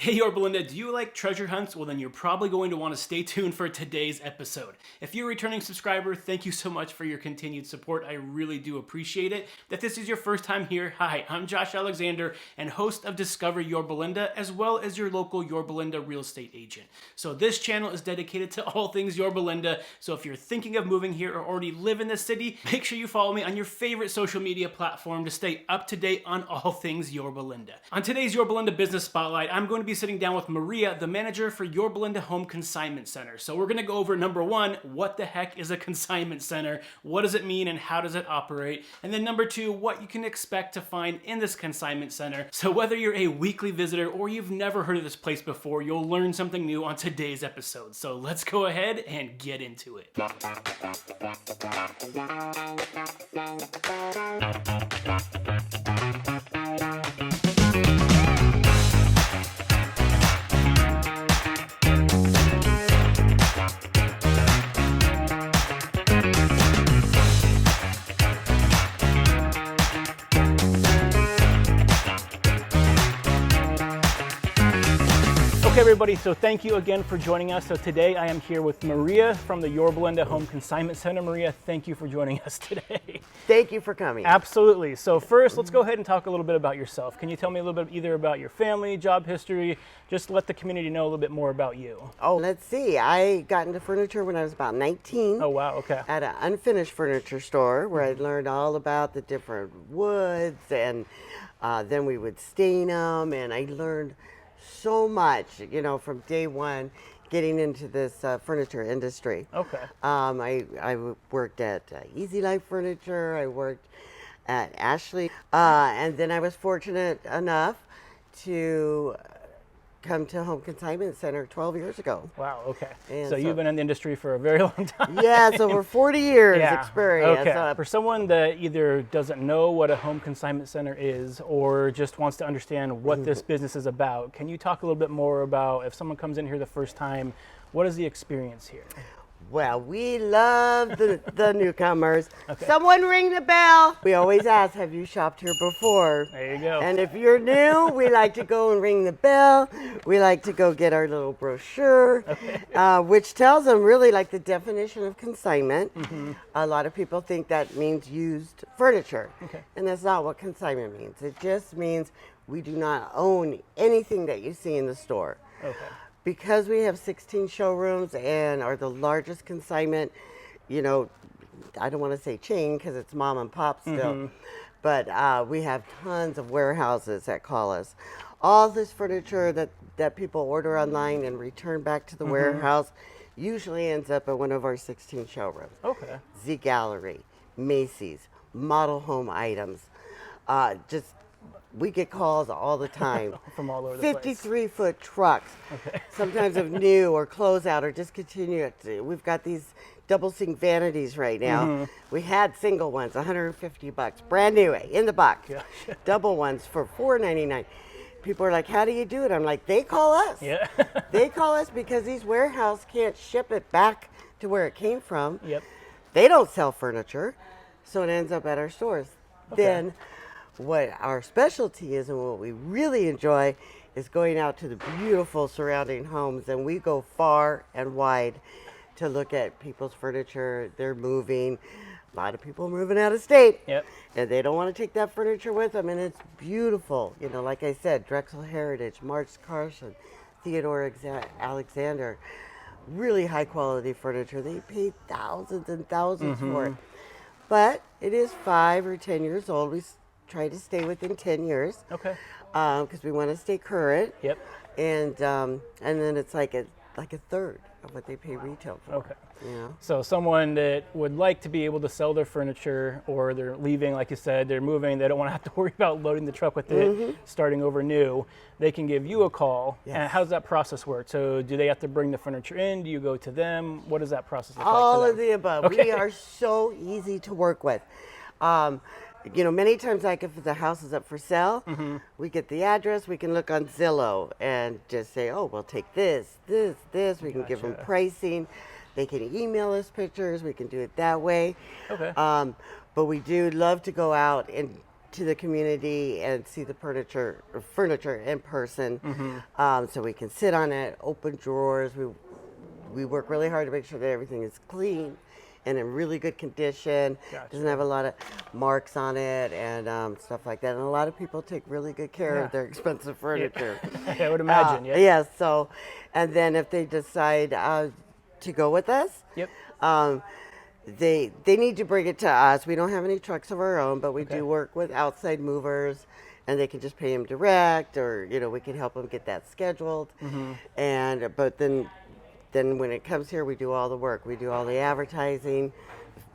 Hey Yorba Linda, do you like treasure hunts? Well then you're probably going to want to stay tuned for today's episode. If you're a returning subscriber, thank you so much for your continued support. I really do appreciate it. If this is your first time here, hi, I'm Josh Alexander and host of Discover Yorba Linda, as well as your local Yorba Linda real estate agent. So this channel is dedicated to all things Yorba Linda, so if you're thinking of moving here or already live in the city, make sure you follow me on your favorite social media platform to stay up to date on all things Yorba Linda. On today's Yorba Linda Business Spotlight, I'm going to be sitting down with Maria, the manager for Yorba Linda Home Consignment Center. So we're going to go over number one, what the heck is a consignment center? What does it mean and how does it operate? And then number two, what you can expect to find in this consignment center. So whether you're a weekly visitor or you've never heard of this place before, you'll learn something new on today's episode. So let's go ahead and get into it. Okay everybody, so thank you again for joining us. So today I am here with Maria from the Yorba Linda Home Consignment Center. Maria, thank you for joining us today. Thank you for coming. Absolutely. So first, let's go ahead and talk a little bit about yourself. Can you tell me a little bit either about your family, job history, just let the community know a little bit more about you. Oh, let's see. I got into furniture when I was about 19. Oh wow, okay. At an unfinished furniture store where I learned all about the different woods and then we would stain them, and I learned so much, you know, from day one getting into this furniture industry. Okay. I worked at Easy Life Furniture. I worked at Ashley, and then I was fortunate enough to come to Home Consignment Center 12 years ago. Wow, okay. And so you've been in the industry for a very long time. Yes, over 40 years experience. Okay. For someone that either doesn't know what a home consignment center is or just wants to understand what this business is about, can you talk a little bit more about if someone comes in here the first time, what is the experience here? Well, we love the newcomers. Okay. Someone ring the bell. We always ask, have you shopped here before? There you go. And if you're new, we like to go and ring the bell. We like to go get our little brochure, which tells them really like the definition of consignment. Mm-hmm. A lot of people think that means used furniture. Okay. And that's not what consignment means. It just means we do not own anything that you see in the store. Okay. Because we have 16 showrooms and are the largest consignment, you know, I don't want to say chain because it's mom and pop still, but we have tons of warehouses that call us. All this furniture that people order online and return back to the warehouse usually ends up at one of our 16 showrooms. Okay. Z Gallery, Macy's, model home items, we get calls all the time. From all over the place. 53-foot trucks, sometimes of new or closeout or discontinued. We've got these double sink vanities right now. We had single ones, $150, brand new, in the box. Double ones for $4.99. People are like, how do you do it? I'm like, they call us. Yeah. They call us because these warehouses can't ship it back to where it came from. Yep. They don't sell furniture, so it ends up at our stores. Okay. Then what our specialty is and what we really enjoy is going out to the beautiful surrounding homes, and we go far and wide to look at people's furniture. They're moving. A lot of people moving out of state, and they don't want to take that furniture with them, and it's beautiful. You know, like I said, Drexel Heritage, March Carson, Theodore Alexander, really high quality furniture. They pay thousands and thousands for it, but it is 5 or 10 years old. We try to stay within 10 years. Okay. Because we want to stay current. Yep. And then it's like a third of what they pay retail for. Okay. You know? So someone that would like to be able to sell their furniture, or they're leaving, like you said, they're moving, they don't want to have to worry about loading the truck with it, starting over new, they can give you a call. Yes. And how does that process work? So do they have to bring the furniture in? Do you go to them? What does that process look like? All of the above. Okay. We are so easy to work with. You know, many times, like if the house is up for sale, we get the address, we can look on Zillow and just say, oh, we'll take this. We can give them pricing. They can email us pictures. We can do it that way. Okay. But we do love to go out and to the community and see the furniture in person. So we can sit on it, open drawers. We work really hard to make sure that everything is clean and in really good condition. Gotcha. Doesn't have a lot of marks on it and stuff like that. And a lot of people take really good care of their expensive furniture. I would imagine. Yeah. So, and then if they decide to go with us, they need to bring it to us. We don't have any trucks of our own, but we do work with outside movers, and they can just pay them direct, or we can help them get that scheduled. And but then when it comes here, we do all the work. We do all the advertising,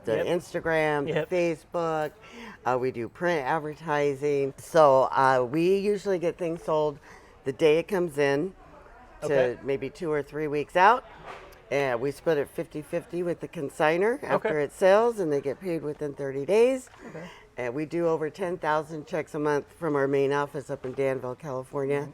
the Instagram, the Facebook. We do print advertising. So we usually get things sold the day it comes in to maybe 2 or 3 weeks out. And we split it 50-50 with the consigner after it sells, and they get paid within 30 days. And we do over 10,000 checks a month from our main office up in Danville, California.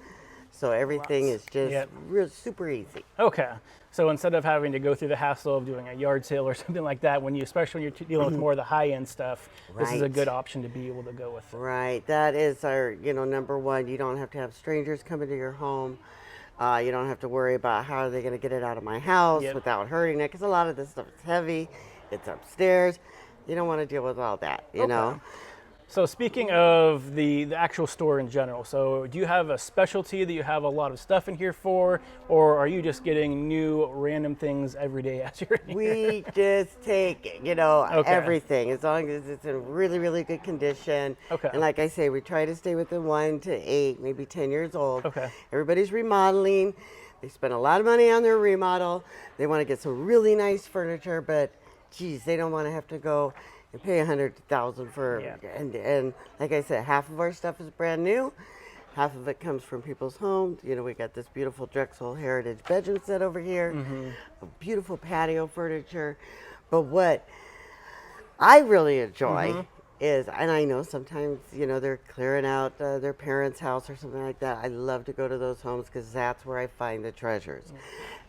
So everything is just real super easy. Okay. So instead of having to go through the hassle of doing a yard sale or something like that, especially when you're dealing with more of the high-end stuff, this is a good option to be able to go with. Right. That is our, number one. You don't have to have strangers come into your home. You don't have to worry about how are they going to get it out of my house without hurting it, because a lot of this stuff is heavy. It's upstairs. You don't want to deal with all that, you know. So speaking of the actual store in general, so do you have a specialty that you have a lot of stuff in here for, or are you just getting new random things every day as you're in here? We just take, everything, as long as it's in really, really good condition. And like I say, we try to stay within 1 to 8, maybe 10 years old. Everybody's remodeling. They spend a lot of money on their remodel. They want to get some really nice furniture, but geez, they don't want to have to go and pay $100,000 for, and like I said, half of our stuff is brand new, half of it comes from people's homes. We got this beautiful Drexel Heritage bedroom set over here, a beautiful patio furniture. But what I really enjoy is, and I know sometimes, they're clearing out their parents' house or something like that. I love to go to those homes because that's where I find the treasures.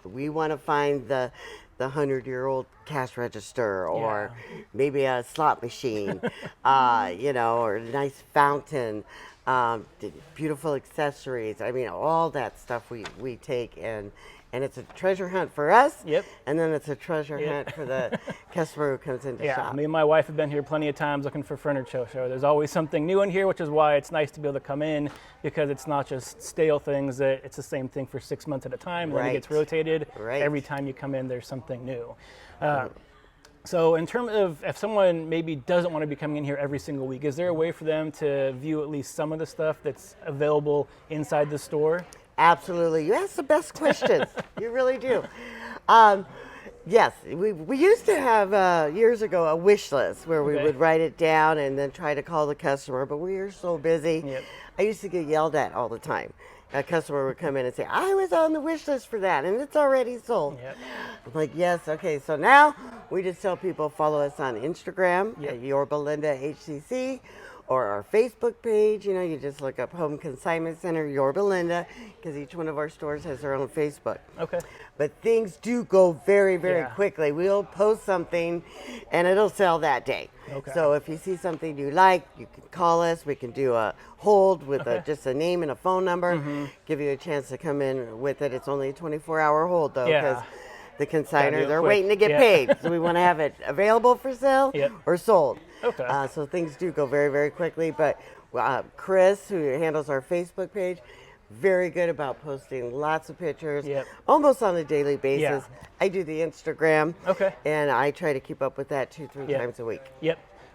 We want to find the 100-year-old cash register, or maybe a slot machine, or a nice fountain, beautiful accessories. I mean, all that stuff we take, and it's a treasure hunt for us. And then it's a treasure hunt for the customer who comes in to shop. Me and my wife have been here plenty of times looking for furniture, so there's always something new in here, which is why it's nice to be able to come in, because it's not just stale things. It's the same thing for 6 months at a time. Then it gets rotated. Every time you come in, there's something new. So in terms of if someone maybe doesn't want to be coming in here every single week, is there a way for them to view at least some of the stuff that's available inside the store? Absolutely. You ask the best questions. You really do. Yes, we used to have, years ago, a wish list where we would write it down and then try to call the customer, but we are so busy. I used to get yelled at all the time. A customer would come in and say, I was on the wish list for that, and it's already sold. I'm like, yes, okay. So now we just tell people follow us on Instagram at Yorba Linda HCC, or our Facebook page. You just look up Home Consignment Center Yorba Linda, because each one of our stores has their own Facebook. But things do go very, very quickly. We'll post something and it'll sell that day. So if you see something you like, you can call us. We can do a hold with just a name and a phone number, give you a chance to come in with it. It's only a 24-hour hold, though, because the consigners are waiting to get paid. So we want to have it available for sale or sold. So things do go very, very quickly. But Chris, who handles our Facebook page, very good about posting lots of pictures, almost on a daily basis. I do the Instagram, and I try to keep up with that 2-3 times a week.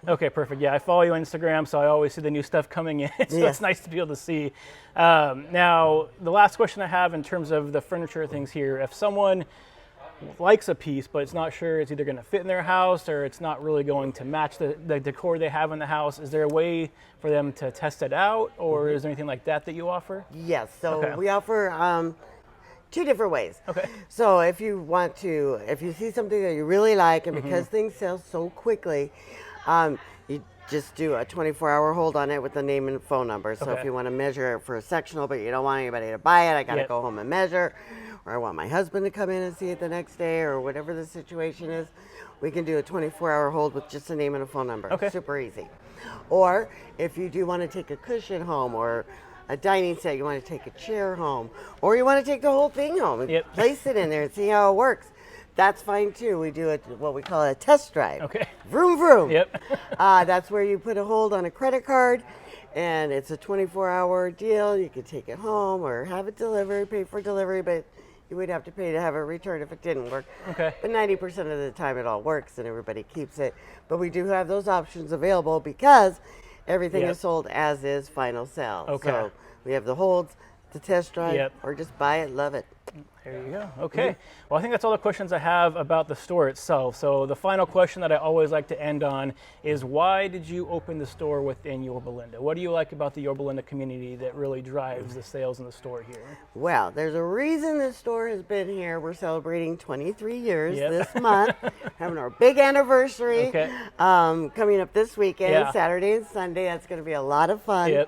Okay, perfect. I follow you on Instagram, so I always see the new stuff coming in. So it's nice to be able to see. Now, the last question I have in terms of the furniture things here, if someone likes a piece, but it's not sure it's either going to fit in their house or it's not really going to match the decor they have in the house, is there a way for them to test it out, or is there anything like that you offer? Yes, so we offer 2 different ways. So if you see something that you really like, and because things sell so quickly, you just do a 24-hour hold on it with the name and phone number. So if you want to measure it for a sectional, but you don't want anybody to buy it, I got to go home and measure, or I want my husband to come in and see it the next day, or whatever the situation is, we can do a 24-hour hold with just a name and a phone number. Super easy. Or if you do want to take a cushion home or a dining set, you want to take a chair home, or you want to take the whole thing home and place it in there and see how it works, that's fine too. We do what we call a test drive. Okay. Vroom, vroom. Yep. That's where you put a hold on a credit card, and it's a 24-hour deal. You could take it home or have it delivered, pay for delivery, but you would have to pay to have it returned if it didn't work. Okay. But 90% of the time it all works and everybody keeps it. But we do have those options available because everything is sold as is, final sale. Okay. So we have the holds, the test drive, or just buy it, love it. There you go. Okay. Well, I think that's all the questions I have about the store itself. So the final question that I always like to end on is, why did you open the store within Yorba Linda? What do you like about the Yorba Linda community that really drives the sales in the store here? Well, there's a reason the store has been here. We're celebrating 23 years this month, having our big anniversary coming up this weekend, Saturday and Sunday. That's going to be a lot of fun.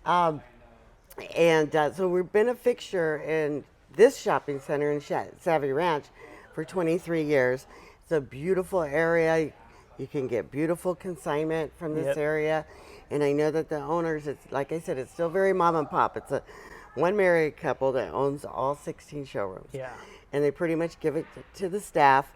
So we've been a fixture in this shopping center in Savi Ranch for 23 years. It's a beautiful area. You can get beautiful consignment from this area. And I know that the owners, it's like I said, it's still very mom and pop. It's one married couple that owns all 16 showrooms. And they pretty much give it to the staff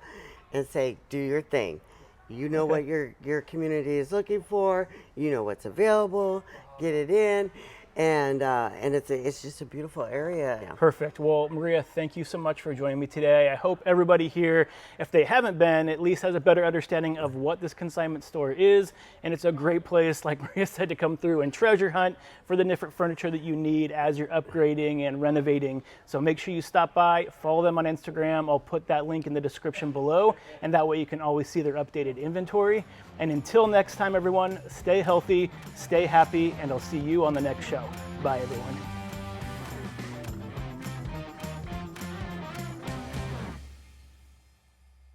and say, do your thing. You know what your community is looking for. You know what's available. Get it in. And it's just a beautiful area. Perfect. Well, Maria, thank you so much for joining me today. I hope everybody here, if they haven't been, at least has a better understanding of what this consignment store is. And it's a great place, like Maria said, to come through and treasure hunt for the different furniture that you need as you're upgrading and renovating. So make sure you stop by, follow them on Instagram. I'll put that link in the description below, and that way you can always see their updated inventory. And until next time, everyone, stay healthy, stay happy, and I'll see you on the next show. Bye, everyone.